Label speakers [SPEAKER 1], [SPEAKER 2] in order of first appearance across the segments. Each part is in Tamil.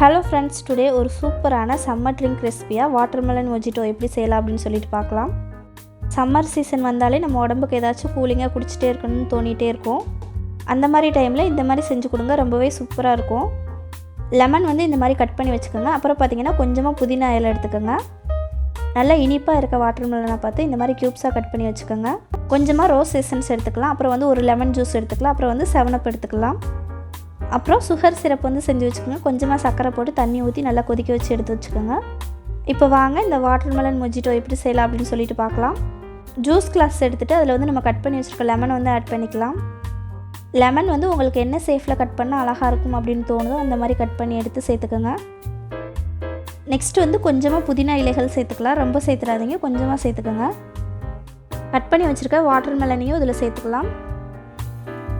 [SPEAKER 1] Hello friends, today ஒரு சூப்பரான சம்மர் ட்ரிங்க் ரெசிபியா வாட்டர்மெலன் மொஜிட்டோ எப்படி செய்யலாம் அப்படின்னு சொல்லிட்டு பார்க்கலாம். சம்மர் சீசன் வந்தாலே நம்ம உடம்புக்கு ஏதாச்சும் கூலிங்காக குடிச்சிட்டே இருக்கணும்னு தோணிட்டே இருக்கும். அந்த மாதிரி டைமில் இந்த மாதிரி செஞ்சு கொடுங்க, ரொம்பவே சூப்பராக இருக்கும். லெமன் வந்து இந்த மாதிரி கட் பண்ணி வச்சுக்கோங்க. அப்புறம் பார்த்தீங்கன்னா கொஞ்சமாக புதினா இலை எடுத்துக்கோங்க. நல்லா இனிப்பாக இருக்க வாட்டர்மெலனை பார்த்து இந்த மாதிரி க்யூப்ஸாக கட் பண்ணி வச்சுக்கோங்க. கொஞ்சமாக ரோஸ் எசன்ஸ் எடுத்துக்கலாம். அப்புறம் வந்து ஒரு லெமன் ஜூஸ் எடுத்துக்கலாம். அப்புறம் வந்து 7 அப் எடுத்துக்கலாம். அப்புறம் சுகர் சிரப் வந்து செஞ்சு வச்சுக்கோங்க. கொஞ்சமாக சர்க்கரை போட்டு தண்ணி ஊற்றி நல்லா கொதிக்க வச்சு எடுத்து வச்சுக்கோங்க. இப்போ வாங்க இந்த வாட்டர்மெலன் மொஜிட்டோ எப்படி செய்யலாம் அப்படின்னு சொல்லிட்டு பார்க்கலாம். ஜூஸ் கிளாஸ் எடுத்துகிட்டு அதில் வந்து நம்ம கட் பண்ணி வச்சுருக்க லெமன் வந்து ஆட் பண்ணிக்கலாம். லெமன் வந்து உங்களுக்கு என்ன ஷேப்பில் கட் பண்ணால் அழகாக இருக்கும் அப்படின்னு தோணுதோ அந்த மாதிரி கட் பண்ணி எடுத்து சேர்த்துக்கோங்க. நெக்ஸ்ட்டு வந்து கொஞ்சமாக புதினா இலைகள் சேர்த்துக்கலாம். ரொம்ப சேர்த்துடாதீங்க, கொஞ்சமாக சேர்த்துக்கோங்க. கட் பண்ணி வச்சுருக்க வாட்டர்மெலனையும் இதில் சேர்த்துக்கலாம்.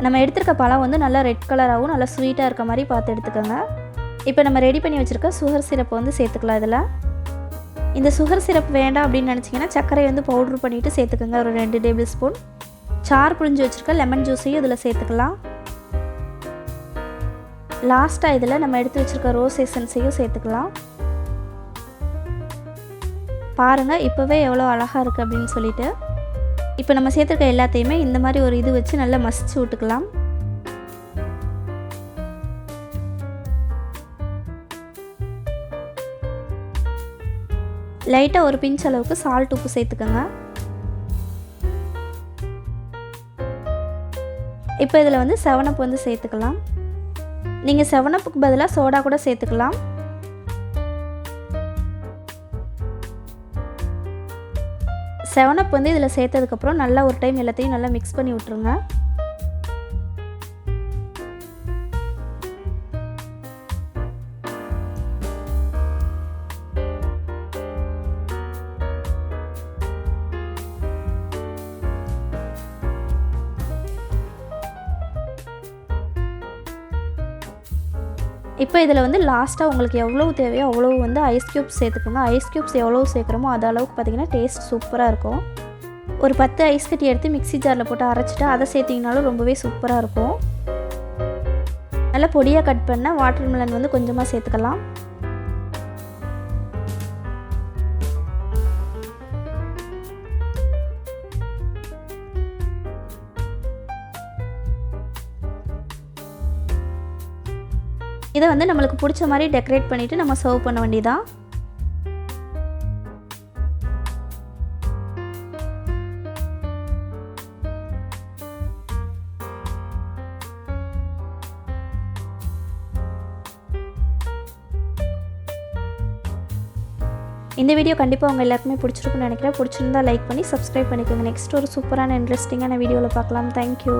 [SPEAKER 1] நம்ம எடுத்துருக்க பழம் வந்து நல்லா ரெட் கலராகவும் நல்லா ஸ்வீட்டாக இருக்க மாதிரி பார்த்து எடுத்துக்கோங்க. இப்போ நம்ம ரெடி பண்ணி வச்சுருக்க சுகர் சிரப்பை வந்து சேர்த்துக்கலாம். இதில் இந்த சுகர் சிரப் வேண்டாம் அப்படின்னு நினச்சிங்கன்னா சர்க்கரை வந்து பவுட்ரு பண்ணிவிட்டு சேர்த்துக்கோங்க. ஒரு 2 டேபிள் ஸ்பூன். சாறு புழிஞ்சு வச்சுருக்க லெமன் ஜூஸையும் இதில் சேர்த்துக்கலாம். லாஸ்ட்டாக இதில் நம்ம எடுத்து வச்சுருக்க ரோஸ் எசன்ஸையும் சேர்த்துக்கலாம். பாருங்கள் இப்போவே எவ்வளோ அழகாக இருக்குது அப்படின்னு சொல்லிட்டு. இப்போ நம்ம சேர்த்துருக்க எல்லாத்தையுமே இந்த மாதிரி ஒரு இது வச்சு நல்லா மசிச்சு விட்டுக்கலாம். லைட்டாக ஒரு பிஞ்ச் அளவுக்கு சால்ட் உப்பு சேர்த்துக்கோங்க. இப்போ இதில் வந்து 7 அப் வந்து சேர்த்துக்கலாம். நீங்கள் 7 அப்புக்கு பதிலாக சோடா கூட சேர்த்துக்கலாம். செவன் அப் வந்து இதில் சேர்த்ததுக்கப்புறம் நல்லா ஒரு டைம் எல்லாத்தையும் நல்லா மிக்ஸ் பண்ணி விட்ருங்க. இப்போ இதில் வந்து லாஸ்ட்டாக உங்களுக்கு எவ்வளோ தேவையோ அவ்வளோ வந்து ஐஸ் க்யூப்ஸ் சேர்த்துக்கோங்க. ஐஸ் க்யூப்ஸ் எவ்வளோ சேர்க்குறோமோ அது அளவுக்கு பார்த்திங்கன்னா டேஸ்ட் சூப்பராக இருக்கும். ஒரு 10 ஐஸ் கட்டி எடுத்து மிக்ஸி ஜாரில் போட்டு அரைச்சிட்டு அதை சேர்த்திங்கனாலும் ரொம்பவே சூப்பராக இருக்கும். நல்லா பொடியாக கட் பண்ண வாட்டர்மெலன் வந்து கொஞ்சமாக சேர்த்துக்கலாம். இதை வந்து நம்மளுக்கு பிடிச்ச மாதிரி டெக்கரேட் பண்ணிவிட்டு நம்ம சர்வ் பண்ண வேண்டியதான். இந்த வீடியோ கண்டிப்பாக உங்கள் எல்லாருக்குமே பிடிச்சிருக்குன்னு நினைக்கிறேன். பிடிச்சிருந்தா லைக் பண்ணி சப்ஸ்கிரைப் பண்ணிக்கோங்க. நெக்ஸ்ட் ஒரு சூப்பரான இன்ட்ரெஸ்டிங்கான வீடியோவில் பார்க்கலாம். தேங்க்யூ.